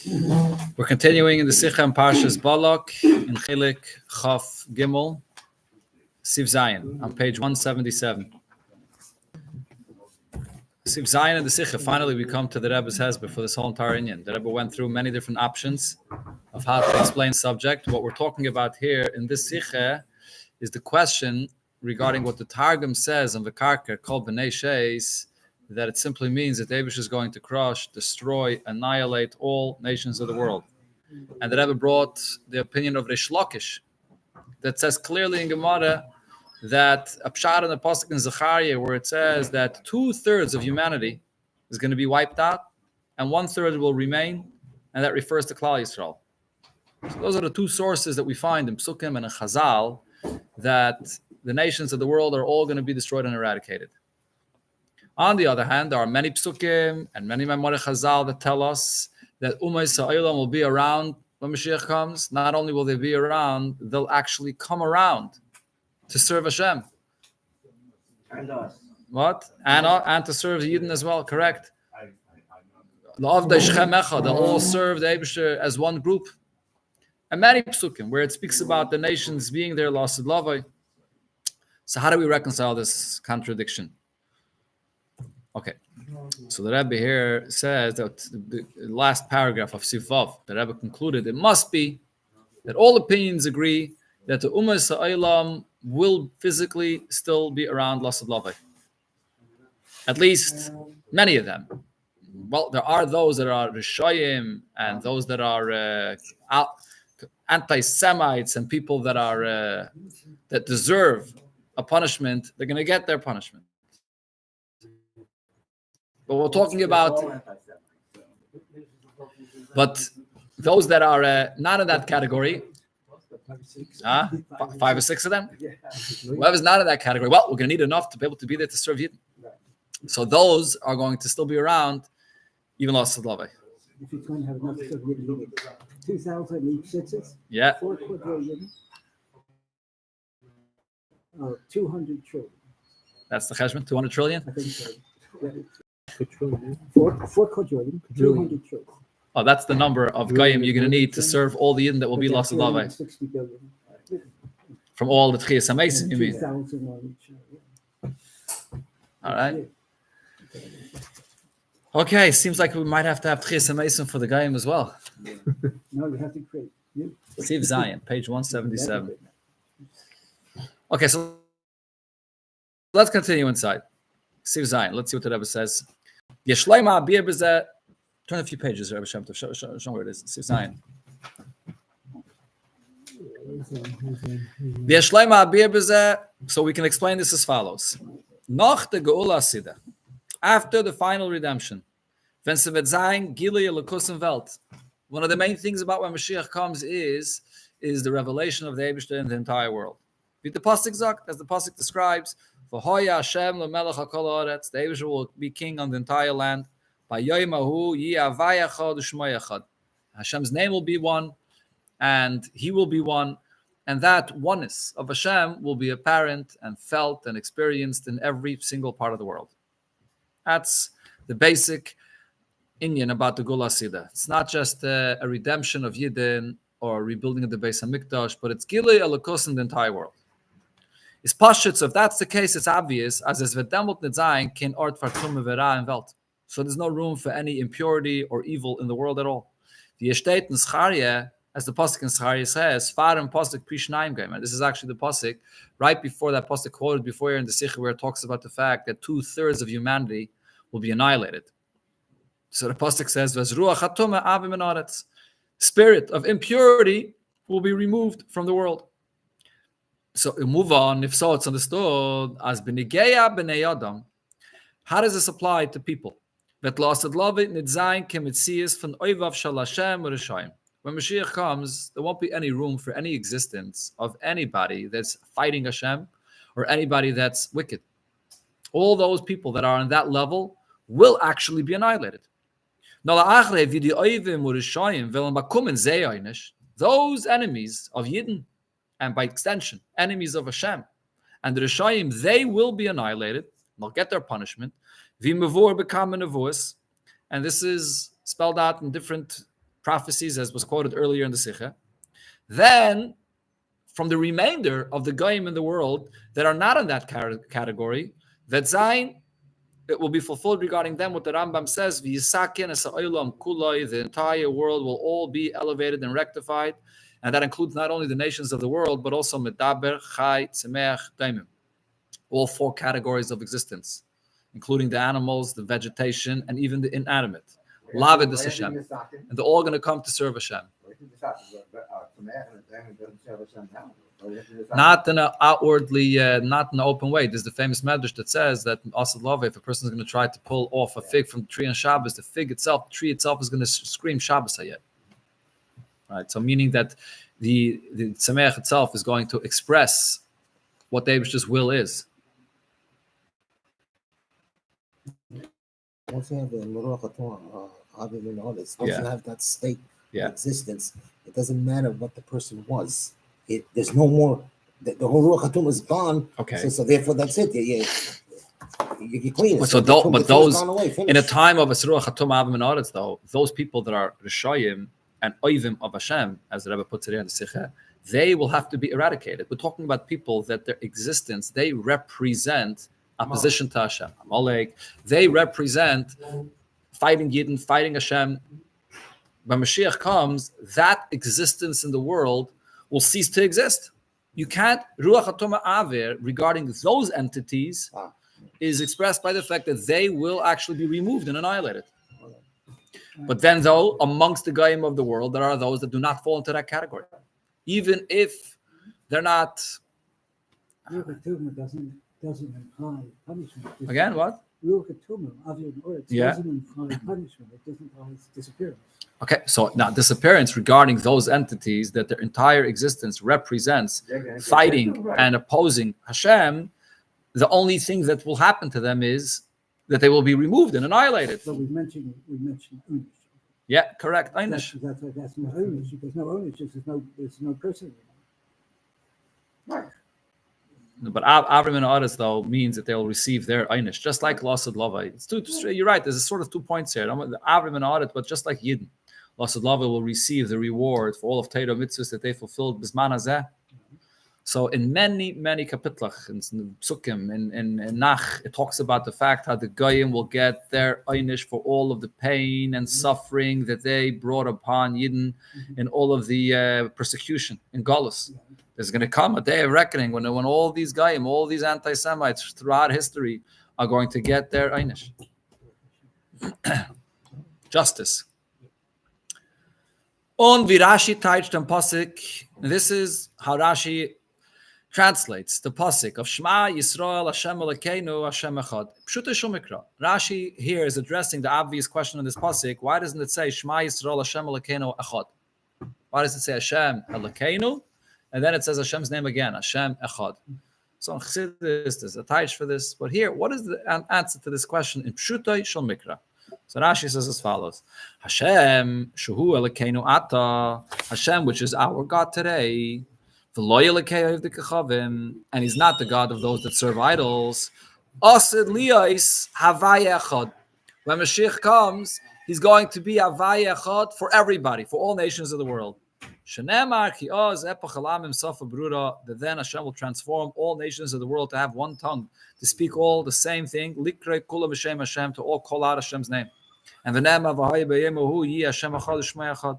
We're continuing in the Sikha and Parshas Balak in Chilik Chaf Gimel Siv Zayin on page 177. Siv Zayin and the Sikha. Finally, we come to the Rebbe's Hezbollah for this whole entire Inyan. The Rebbe went through many different options of how to explain the subject. What we're talking about here in this Sikha is the question regarding what the Targum says on the Karka called B'nai Sheis, that it simply means that Eibush is going to crush, destroy, annihilate all nations of the world. And the Rebbe brought the opinion of Rish Lakish that says clearly in Gemara that a pshat in the pasuk in Zechariah where it says that 2/3 of humanity is going to be wiped out and 1/3 will remain, and that refers to Klal Yisrael. So those are the two sources that we find in Psukim and in Chazal that the nations of the world are all going to be destroyed and eradicated. On the other hand, there are many Psukim and many Memorei Chazal that tell us that Ummah Yisrael will be around when Mashiach comes. Not only will they be around, they'll actually come around to serve Hashem. And us. What? And to serve the Yidden as well, correct. They'll all serve the Eibusher as one group. And many Psukim, where it speaks about the nations being there, lost Lavai. So how do we reconcile this contradiction? Okay, so the Rebbe here says that the last paragraph of Sivav, the Rebbe concluded it must be that all opinions agree that the Ummah Yisrael will physically still be around Lasad Lavai. At least many of them. Well, there are those that are Rishayim and those that are anti-Semites and people that are that deserve a punishment. They're going to get their punishment. But we're talking about, but those that are not in that category, 5 or 6 of them, whoever's not in that category, well, we're going to need enough to be able to be there to serve Yidden. So those are going to still be around, even lost Lavai. If it's going to have enough to serve Yidden, 2,000 each cities, yeah, 4 quadrillion, 200 trillion. That's the cheshbon, 200 trillion? I think so. Yeah. 4 quadrillion, 200 trillion. Oh, that's the number of Goyim you're going to need to serve all the Yidden that will be lost Lavai. 60 billion. From all the Tchias HaMesim, you mean? 2,000 on each. All right. Okay, seems like we might have to have Tchias HaMesim for the Goyim as well. No, you have to create. Siv Zayin, page 177. Okay, so let's continue inside. Siv Zayin, let's see what the Rebbe says. Yeshleima Abir B'zeh. Turn a few pages, Rebbe Shem Tov. Show where it is. Siv Zayin. Yeshleima Abir B'zeh. So we can explain this as follows. Nach the Geula Sida. After the final redemption. Wenn se wird sein, Gilui Elokusim Welt. One of the main things about when Mashiach comes is the revelation of the Eibishter in the entire world. Wie the pasuk sagt, as the pasuk describes, V'hoya Hashem lemelech hakol haaretz, the Eibishter will be king on the entire land. By Yoimahu yi havai echad u'shmo echad. Hashem's name will be one, and He will be one, and that oneness of Hashem will be apparent and felt and experienced in every single part of the world. That's the basic inyan about the Gula Sida. It's not just a redemption of Yidden or a rebuilding of the Beis HaMikdash, but it's Gilui Elokus in the entire world. It's pashut, so if that's the case, it's obvious, as es vedemot nitzayin kein ort for tumme vera in Welt. So there's no room for any impurity or evil in the world at all. The estate in Zechariah, as the pasuk in Zechariah says, Farem pasuk Pishnaim Gaim. And this is actually the pasuk right before that pasuk quoted before here in the Sikh, where it talks about the fact that 2/3 of humanity will be annihilated. So the pasuk says, "V'zruach hatume avim minaretz." Spirit of impurity will be removed from the world. So we move on. If so, it's understood as b'nigeya b'nei adam. How does this apply to people? That lasted lovit nitzayin kemitzias from oivav shel Hashem u'rishayim. When Mashiach comes, there won't be any room for any existence of anybody that's fighting Hashem or anybody that's wicked. All those people that are on that level will actually be annihilated. Those enemies of Yidden, and by extension, enemies of Hashem, and the Rishayim, they will be annihilated. They'll get their punishment. And this is spelled out in different prophecies, as was quoted earlier in the Sikha. Then, from the remainder of the Goyim in the world that are not in that category, that Zayin, it will be fulfilled regarding them what the Rambam says, V'yisakin es ha'olam kuloi, the entire world will all be elevated and rectified, and that includes not only the nations of the world, but also Medaber, Chai, Tzemeach, Daimim, all 4 categories of existence, including the animals, the vegetation, and even the inanimate. Lavid is Hashem. And they're all going to come to serve Hashem. Not in an outwardly, not in an open way. There's the famous medrash that says that Asad Love, if a person is going to try to pull off a fig from the tree on Shabbos, the fig itself, the tree itself is going to scream Shabbos Hayet. Right? So meaning that the Tzemeach itself is going to express what the Eibishter's will is. Once you have the Ruach HaTorah, once you have that state of existence, it doesn't matter what the person was. There's no more. The whole Ruach HaTorah is gone. Okay. So therefore, that's it. You clean it. So but those in a time of a Ruach HaTorah Avim and Aretz, though, those people that are Rishayim and Oivim of Hashem, as the Rebbe puts it here in the Sikha, they will have to be eradicated. We're talking about people that their existence, they represent opposition to Hashem. Amalek, they represent fighting Yidden, fighting Hashem. When Mashiach comes, that existence in the world will cease to exist. You can't, Ruach HaTorah Aver, regarding those entities, is expressed by the fact that they will actually be removed and annihilated. But then, though, amongst the Goyim of the world, there are those that do not fall into that category. Even if they're not... Ruach HaTorah doesn't imply punishment. Again, what? Ruach HaTorah, doesn't imply punishment. It doesn't imply disappearance. Okay, so now disappearance regarding those entities that their entire existence represents fighting and opposing Hashem, the only thing that will happen to them is that they will be removed and annihilated. So we mentioned ownership. Yeah, correct. Einish. That's not ownership. There's no ownership. There's no person. Right. But Avrim and Aretz, though, means that they will receive their einish, just like Lasad Lava. You're right. There's a sort of 2 points here. The Avrim and Aretz, but just like Yidden, Lasad Lava will receive the reward for all of Torah mitzvahs that they fulfilled Bisman Hazeh. So in many kapitlach, in Psukim, in Nach, it talks about the fact how the Goyim will get their einish for all of the pain and suffering that they brought upon Yidden in all of the persecution in Galus. There's going to come a day of reckoning when all these Goyim, all these anti-Semites throughout history are going to get their einish. Justice. On Virashi Taich and Pasik, this is how Rashi translates the pasuk of Shema Yisrael Hashem Elokeinu Hashem Echad. Pshuta Shumikra. Rashi here is addressing the obvious question in this pasuk. Why doesn't it say Shema Yisrael Hashem Elokeinu Echad? Why does it say Hashem Elokeinu and then it says Hashem's name again, Hashem Echad? So in Chassidus, there's a taish for this. But here, what is the answer to this question in Pshuta Shumikra? So Rashi says as follows: Hashem Shuhu Elokeinu Ata, Hashem, which is our God today. And he's not the God of those that serve idols. When Mashiach comes, he's going to be Havaya Echad for everybody, for all nations of the world. That then Hashem will transform all nations of the world to have one tongue, to speak all the same thing, to all call out Hashem's name. And the name of Hashem Echad.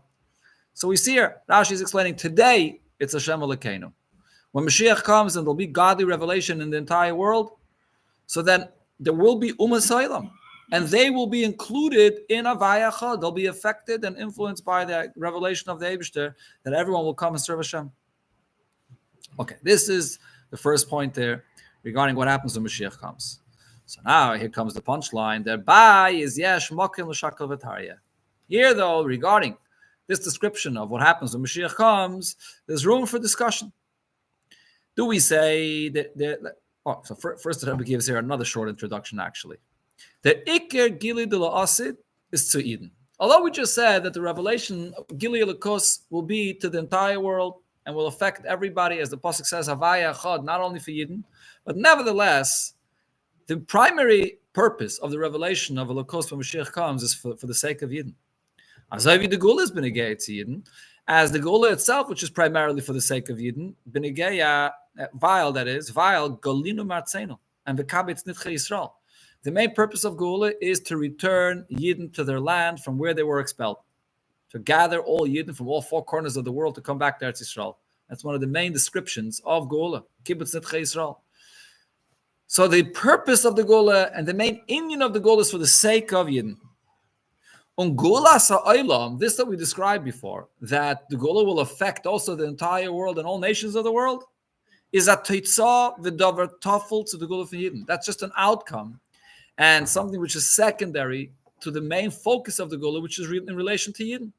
So we see here, Rashi is explaining today, it's Hashem Elokeinu. When Mashiach comes and there'll be godly revelation in the entire world, so then there will be Umas Ha'olam, and they will be included in Havaya Echad. They'll be affected and influenced by the revelation of the Eibishter, that everyone will come and serve Hashem. Okay, this is the first point there regarding what happens when Mashiach comes. So now here comes the punchline. Thereby is Yesh Mokim L'Shakal V'Tarya. Here though, regarding this description of what happens when Mashiach comes, there's room for discussion. Do we say that so first the Rebbe gives here another short introduction actually. The Iker Gili de La'asid is to Eden. Although we just said that the revelation of Gili Elokos will be to the entire world and will affect everybody, as the Pasuk says, Havaya Echad, not only for Eden, but nevertheless, the primary purpose of the revelation of Elokos when Mashiach comes is for the sake of Eden. Azavi the Gula is Benegay to Yidden, as the Gula itself, which is primarily for the sake of Yidden, Benegay, vile Golinu Martzeno, and the Kabitz Nitche Yisrael. The main purpose of Gula is to return Yidden to their land from where they were expelled, to gather all Yidden from all four corners of the world to come back to Eretz Yisrael. That's one of the main descriptions of Gula, Kibbutz Nitche Yisrael. So the purpose of the Gula and the main inyan of the Gula is for the sake of Yidden. On Gula Sa'olam, this that we described before, that the Gula will affect also the entire world and all nations of the world, is a Teitzah v'davar tafel to the Gula for Yidden. That's just an outcome and something which is secondary to the main focus of the Gula, which is in relation to Yidden.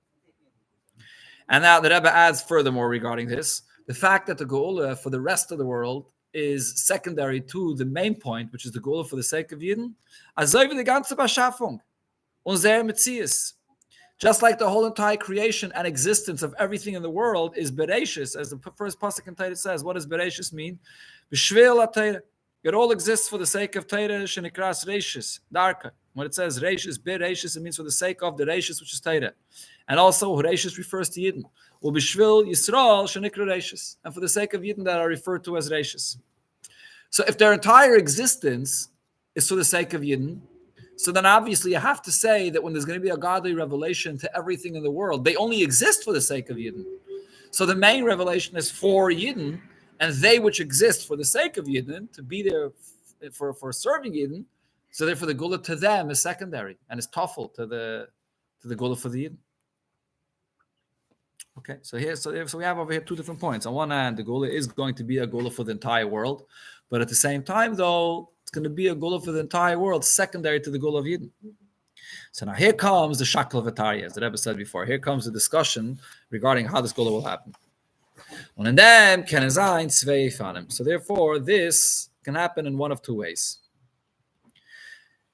And now the Rebbe adds furthermore regarding this, the fact that the Gula for the rest of the world is secondary to the main point, which is the Gula for the sake of Yidden. Azovi the ganze Beschaffung, unser Metzias. Just like the whole entire creation and existence of everything in the world is Bereshis, as the first pasuk in Torah says. What does Bereshis mean? B'shvil HaTorah. It all exists for the sake of Torah, shenikras Reishis, Darka. When it says Reishis, Bereshis, it means for the sake of the Reishis, which is Torah. And also, Reishis refers to Yidden. B'shvil Yisrael, shenikra Reishis. And for the sake of Yidden that are referred to as Reishis. So if their entire existence is for the sake of Yidden, so then obviously you have to say that when there's going to be a godly revelation to everything in the world, they only exist for the sake of Yidden. So the main revelation is for Yidden, and they which exist for the sake of Yidden, to be there for serving Yidden, so therefore the Gula to them is secondary, and is tafel to the Gula for the Yidden. Okay, so we have over here two different points. On one hand, the Gula is going to be a Gula for the entire world, but at the same time, though, it's going to be a Gula for the entire world, secondary to the Gula of Yidden. So now here comes the Shakal V'Tarya, as the Rebbe said before. Here comes the discussion regarding how this Gula will happen. And then so therefore, this can happen in one of two ways.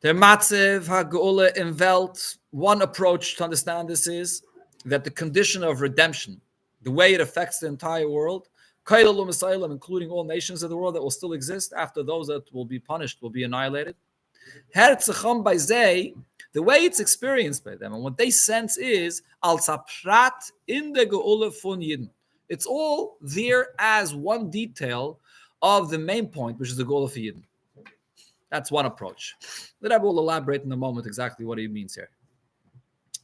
Der Matzev HaGeula in Welt, one approach to understand this is that the condition of redemption, the way it affects the entire world, including all nations of the world that will still exist after those that will be punished will be annihilated. The way it's experienced by them and what they sense is als a prat in the Geula von Yidden. It's all there as one detail of the main point, which is the Geula for Yidden. That's one approach. The Rebbe will elaborate in a moment exactly what he means here.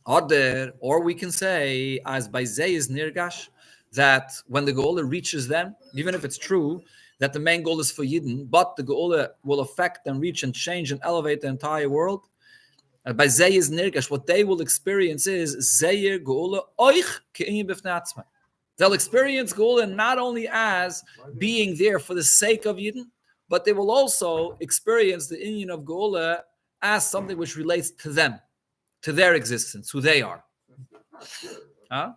Or we can say, as by Zay is Nirgash, that when the Geula reaches them, even if it's true that the main goal is for Yidden, but the Geula will affect and reach and change and elevate the entire world, by Zay is Nirgash, what they will experience is Zayir Geula Oich Ke'inyin B'fnei Atzmai. They'll experience Geula not only as being there for the sake of Yidden, but they will also experience the inyan of Geula as something which relates to them, to their existence, who they are. Huh?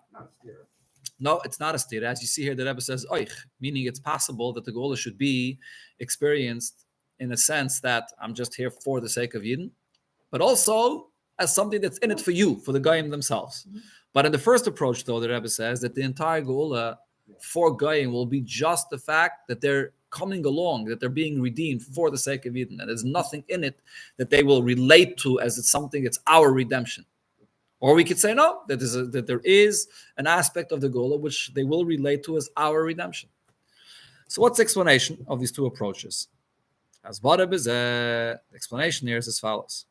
No, it's not a stira. As you see here, the Rebbe says oich, meaning it's possible that the Geula should be experienced in a sense that I'm just here for the sake of Yidden, but also as something that's in it for you, for the Goyim themselves. But in the first approach, though, the Rebbe says that the entire Geula for Goyim will be just the fact that they're coming along, that they're being redeemed for the sake of Yidden, and there's nothing in it that they will relate to as it's something, it's our redemption. Or we could say no, that there is an aspect of the Geula which they will relate to as our redemption. So what's the explanation of these two approaches? As the explanation here is as follows.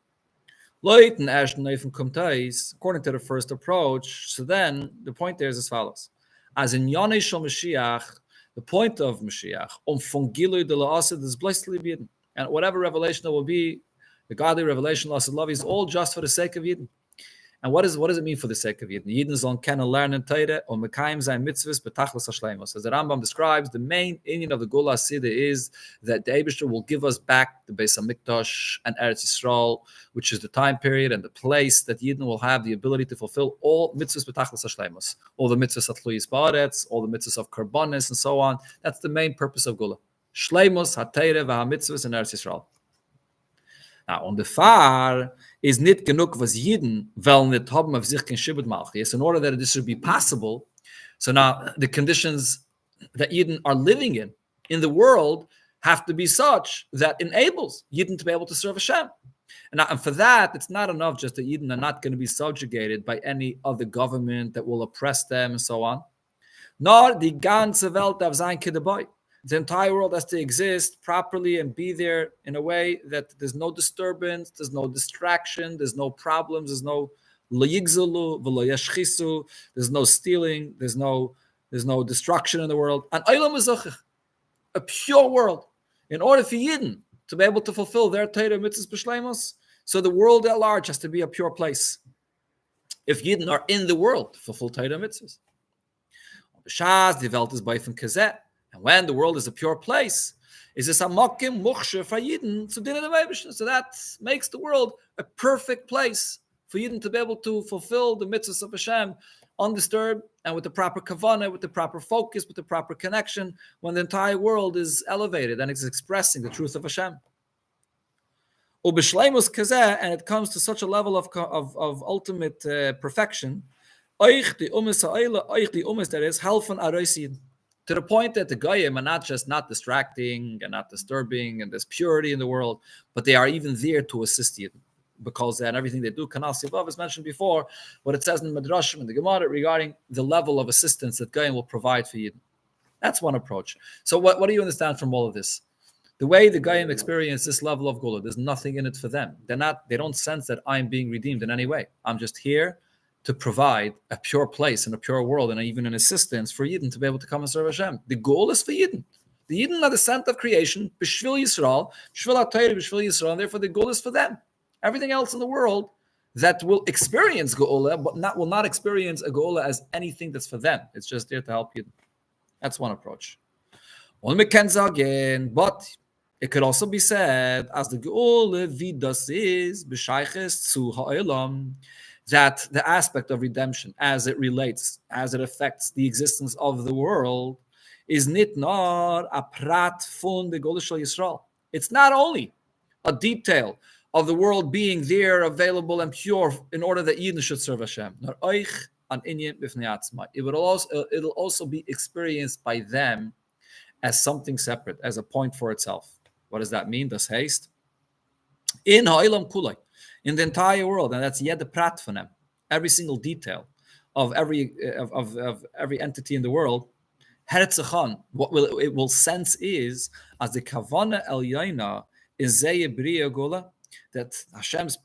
According to the first approach, so then the point there is as follows. As in Yonei Shel Mashiach, the point of Mashiach, von Gilui de La'asid is blessedly Yidden. And whatever revelation there will be, the godly revelation, La'asid Love, is all just for the sake of Yidden. And what does it mean for the sake of Yidden? Yidden sollen kennen lernen Torah und mekayim sein mitzvahs betachlis hashleimos. As the Rambam describes, the main inyan of the Gula Sida is that the Eibishter will give us back the Beis HaMikdash and Eretz Yisrael, which is the time period and the place that Yidden will have the ability to fulfill all mitzvahs betachlis hashleimos, all the mitzvahs of Tluyis Ba'aretz, all the mitzvahs of Karbonis, and so on. That's the main purpose of Gula. Shleimos, HaTeireh, v'ha-mitzvahs, and Eretz Yisrael. Now, on the far is nit genug was Yidden wollen nit haben auf sich kein Shibud Malchus. In order that this should be possible, so now the conditions that Yidden are living in the world have to be such that enables Yidden to be able to serve Hashem. And for that, it's not enough just that Yidden are not going to be subjugated by any other government that will oppress them and so on. Nor die ganze Welt darf sein kedabei. The entire world has to exist properly and be there in a way that there's no disturbance, there's no distraction, there's no problems, there's no lo yigzulu, v'lo yashchisu, there's no stealing, there's no destruction in the world. And olam hazachich, a pure world, in order for Yidden to be able to fulfill their Torah mitzvahs b'shleimus. So the world at large has to be a pure place. If Yidden are in the world to fulfill Torah mitzvahs. B'shas, die Welt is beifen kazet. And when the world is a pure place, is this a mokim muchsher for Yidden to din in the Meibishter. So that makes the world a perfect place for Yidden to be able to fulfill the mitzvahs of Hashem undisturbed and with the proper kavanah, with the proper focus, with the proper connection, when the entire world is elevated and is expressing the truth of Hashem. Ubishleimus kazeh, and it comes to such a level of ultimate perfection. Oich the umis that is helfen aroisid. To the point that the Goyim are not just not distracting and not disturbing, and there's purity in the world, but they are even there to assist you, because then everything they do, Kanal Sivav, as mentioned before, what it says in Midrashim and the Gemara regarding the level of assistance that Goyim will provide for you. That's one approach. So what do you understand from all of this? The way the Goyim experience this level of Gula, there's nothing in it for them. They don't sense that I'm being redeemed in any way. I'm just here to provide a pure place and a pure world and even an assistance for Yidden to be able to come and serve Hashem. The goal is for Yidden. The Yidden are the center of creation, B'shvil Yisrael, Shvil HaTorah, B'shvil Yisrael, and therefore the goal is for them. Everything else in the world that will experience Geola, but will not experience a Geola as anything that's for them. It's just there to help Yidden. That's one approach. But it could also be said, as the Geola Vidas is, B'shayches Tzu Ha'olam, that the aspect of redemption, as it relates, as it affects the existence of the world, is nit nor a prat fun de Geola Shel Yisrael. It's not only a detail of the world being there, available and pure, in order that Yidden should serve Hashem. Nor oich an inyan b'fnei atzma. It'll also be experienced by them as something separate, as a point for itself. What does that mean? Das heißt, in ha'olam kulai, in the entire world, and that's yet the prat for them. Every single detail of every entity in the world, what it will sense is as the kavana el yaina is zeye bria gola, that Hashem's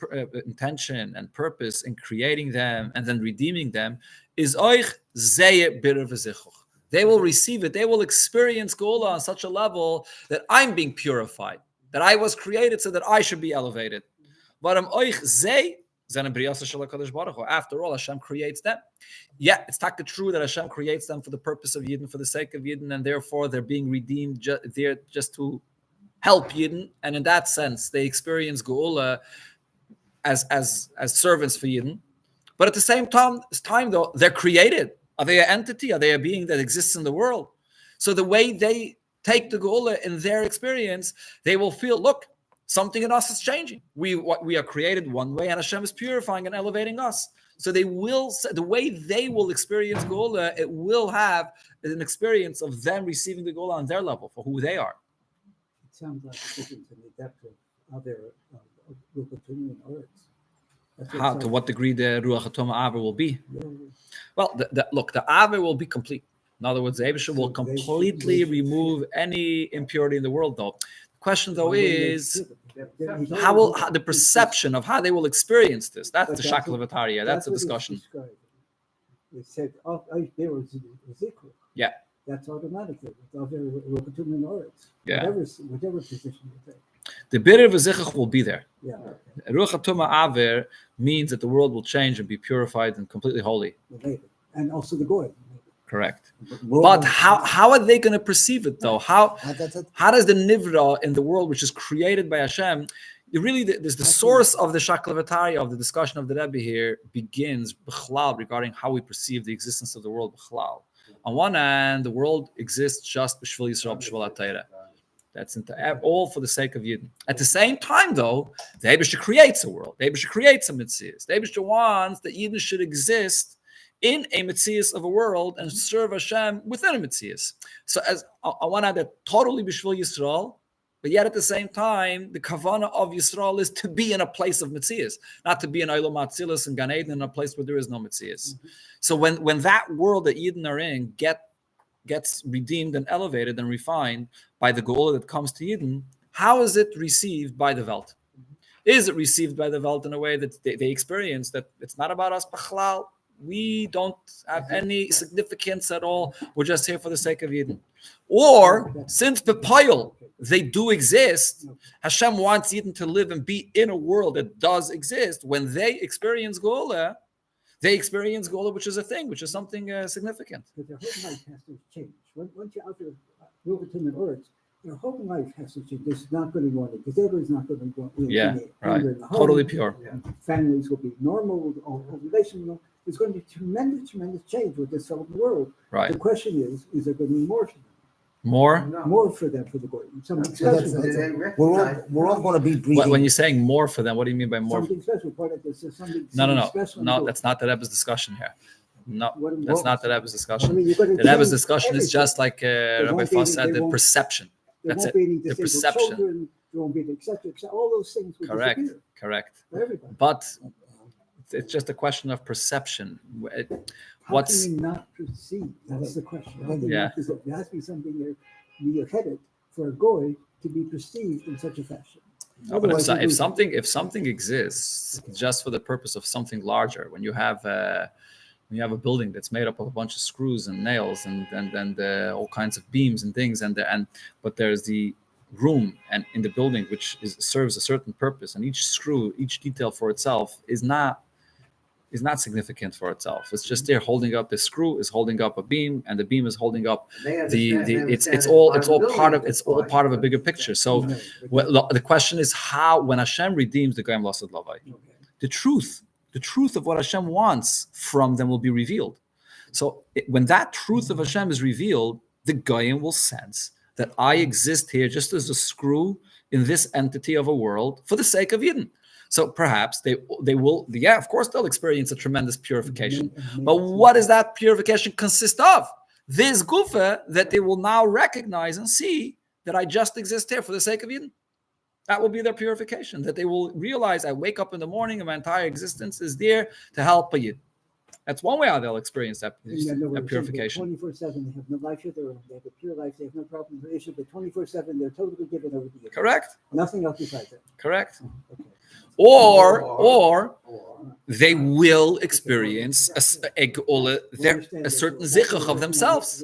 intention and purpose in creating them and then redeeming them is oich zeye bir v'zichuch. They will receive it. They will experience Gola on such a level that I'm being purified, that I was created so that I should be elevated. After all, Hashem creates them. Yeah, it's not true that Hashem creates them for the purpose of Yidden, for the sake of Yidden, and therefore they're being redeemed there just to help Yidden. And in that sense, they experience Geula as servants for Yidden. But at the same time, though, they're created. Are they an entity? Are they a being that exists in the world? So the way they take the Geula in their experience, they will feel, look, something in us is changing. We are created one way, and Hashem is purifying and elevating us. So they will, the way they will experience Geula, it will have an experience of them receiving the Geula on their level for who they are. It sounds like a difference in the depth of other Ruchatumi and Oretz. How, to what degree the Ruach HaToma Aver will be? Yeah. Well, the Aver will be complete. In other words, the Eibusha will completely remove any impurity in the world, though. The question, though, is how the perception of how they will experience this. That's the Shakel of Ataria. That's the discussion. They said, there was Ezekiel. Yeah. That's automatically. It's other Ruchatumi and Oretz. Yeah. Whatever position you take. The bitter v'zichach will be there. Yeah. Ruach HaToma Aver means that the world will change and be purified and completely holy. And also the Goy. Correct. But how are they going to perceive it, though? How does the Nivra in the world, which is created by Hashem, there's the source of the Shakel V'Tari, of the discussion of the Rebbe here, begins b'chlal, regarding how we perceive the existence of the world b'chlal. On one hand, the world exists just b'shvil Yisrael, b'shvil HaTorah. That's all for the sake of Yidden. At the same time, though, the Eibusha creates a world. The Eibusha creates a Metzias. The Eibusha wants that Yidden should exist in a Metzias of a world and serve Hashem within a Metzias. So as on one hand, they're totally B'shvil Yisrael, But yet at the same time, the kavanah of Yisrael is to be in a place of Metzias, not to be in Olam Atzilus and Gan Eden, in a place where there is no Metzias. So when that world that Eden are in gets redeemed and elevated and refined by the goal that comes to Eden, how is it received by the Welt? Is it received by the Welt in a way that they experience that it's not about us, Bachlal? We don't have any significance at all. We're just here for the sake of Eden. Or, since Bepayel, they do exist, Hashem wants Eden to live and be in a world that does exist. When they experience Geula, which is a thing, which is something significant. But their whole life has to change. Once you're out there, Ruvatim and Earth, their whole life has to change. There's not going to be one, because everybody's not going to be one. Yeah, right. Totally pure. Families will be normal, all relational. There's going to be tremendous change with this whole world. Right. The question is there going to be more for them? More? More for them, for the Goyim. Something So special. we're all going to be breathing. When you're saying more for them, what do you mean by more? Something special. Part of this is something No. special. No, that's not the Rebbe's discussion here. No, What- that's not the Rebbe's I discussion. mean, you're going to The Rebbe's change discussion is everything. just like There Rabbi won't be Foss any- said, there the won't- perception. There That's won't it. be any The disabled perception. children. There won't be the etc. All those things will Correct. disappear Correct. for everybody. But it's just a question of perception. How What's can you not perceive? That's the question. How can you Yeah. not perceive? There has to be something there you're headed for a goy to be perceived in such a fashion. No, but Otherwise, if you something exists just for the purpose of something larger, when you have a building that's made up of a bunch of screws and nails and all kinds of beams and things, but there's the room and in the building which serves a certain purpose, and each screw, each detail for itself is not significant for itself. It's just there holding up. The screw is holding up a beam, and the beam is holding up it's all part of a bigger picture. So the question is how, when Hashem redeems the Goyim Lasad Lavai, the truth of what Hashem wants from them will be revealed. So when that truth of Hashem is revealed, the Goyim will sense that I exist here just as a screw in this entity of a world for the sake of Eden. So perhaps they will, of course, they'll experience a tremendous purification. But what does that purification consist of? This gufa that they will now recognize and see that I just exist here for the sake of Eden. That will be their purification, that they will realize I wake up in the morning and my entire existence is there to help Yid. That's one way how they'll experience that purification. 24/7, they have no life of their own. They have a pure life. They have no problem with issue. But 24/7, they're totally given over to you. Correct. Nothing else besides that. Correct. Okay. Or they will experience a certain zichach of themselves.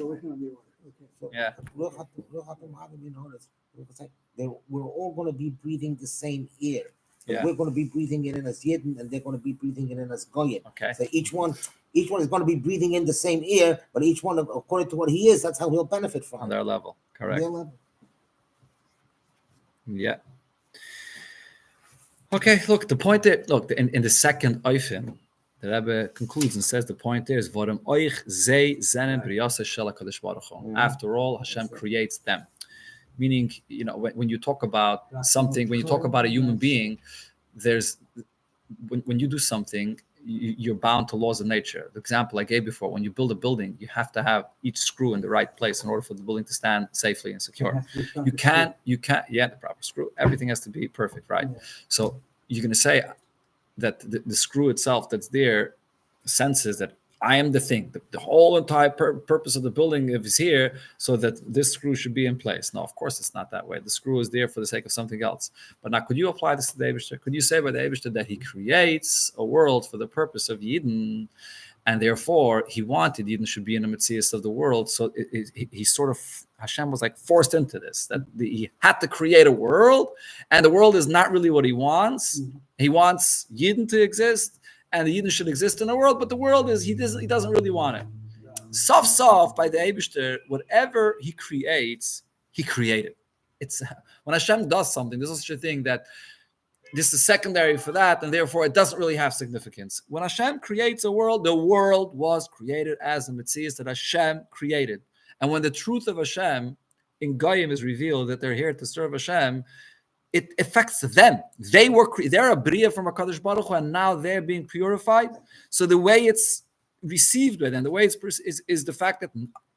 Yeah. We're all going to be breathing the same air. Yeah. We're going to be breathing it in as Yidden, and they're going to be breathing it in as Goyim. Okay. So each one is going to be breathing in the same air, but each one, according to what he is, that's how he'll benefit from. On their level. Correct. Their level. Yeah. Okay, look, the point there, in the second Eifim, the Rebbe concludes and says the point there is, after all, Hashem creates them. Meaning, when you talk about something, when you talk about a human being, there's when you do something, you're bound to laws of nature. The example I gave before, when you build a building, you have to have each screw in the right place in order for the building to stand safely and secure. You can't, the proper screw, everything has to be perfect, right? Yeah. So you're going to say that the screw itself that's there senses that I am the thing. The whole entire purpose of the building is here so that this screw should be in place. No, of course it's not that way. The screw is there for the sake of something else. But now, could you apply this to the Eibishter? Could you say by the Eibishter that he creates a world for the purpose of Yidden, and therefore he wanted Yidden should be in the Metzias of the world? So he sort of, Hashem was like forced into this, that he had to create a world, and the world is not really what he wants. Mm-hmm. He wants Yidden to exist, and the Yidden should exist in the world, but the world is, he doesn't really want it. Soft by the Eibishter, whatever he creates, he created. It's when Hashem does something, there's such a thing that this is secondary for that, and therefore it doesn't really have significance. When Hashem creates a world, the world was created as a Metzias that Hashem created. And when the truth of Hashem in Goyim is revealed, that they're here to serve Hashem, it affects them. They're a bria from HaKadosh Baruch Hu, and now they're being purified. So the way it's received with and the way is the fact that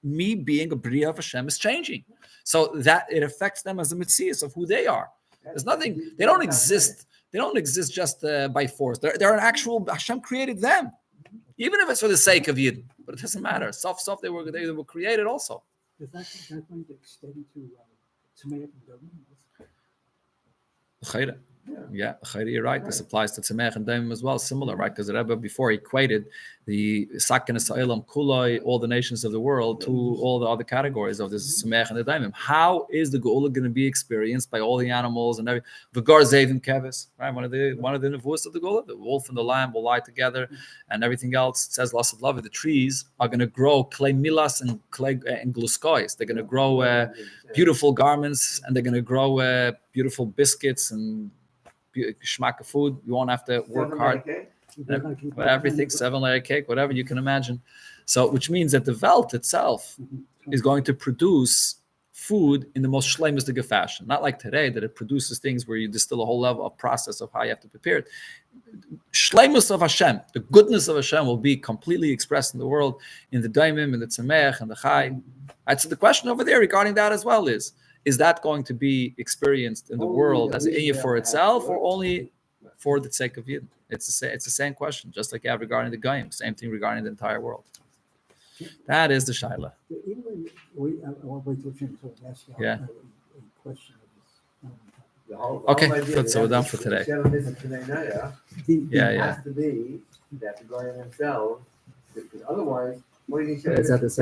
me being a Bria of Hashem is changing. So that it affects them as a Metzias of who they are. There's nothing, they don't exist. They don't exist just by force. They're an actual, Hashem created them. Even if it's for the sake of Yidden. But it doesn't matter. Soft, they were created also. Does that going to extend to Tzemach and David? Yeah, you're right. This applies to Tzemach and Daimim as well, similar, right? Because the Rebbe before equated the Sakenes Ha'olam Kuloi, all the nations of the world, to all the other categories of this Tzemach and the Daimim. How is the Geula going to be experienced by all the animals and everything? V'gar Zevim Keves, right? One of the nevuos of the Geula, the wolf and the lamb will lie together, and everything else. It says, "Loss of love." The trees are going to grow clay milas and clay and gluskois. They're going to grow beautiful garments, and they're going to grow beautiful biscuits and schmack of food. You won't have to work hard. Everything, 7-layer cake, whatever you can imagine. So, which means that the Welt itself is going to produce food in the most shleimistic fashion. Not like today that it produces things where you distill a whole level of process of how you have to prepare it. Shleimus of Hashem, the goodness of Hashem, will be completely expressed in the world in the Daimim, in the Tzemach, and the Chai. So the question over there regarding that as well is that going to be experienced in the world as an Inyan for itself or only for the sake of Yidden? It's the same question, just like you have regarding the Goyim, same thing regarding the entire world. That is the Shaila. I'll wait till Jim to ask you Yeah. a question. Okay, good. So we're done for today. It Yeah. has to be that the Goyim themselves, because otherwise, what do you say? It's at the second.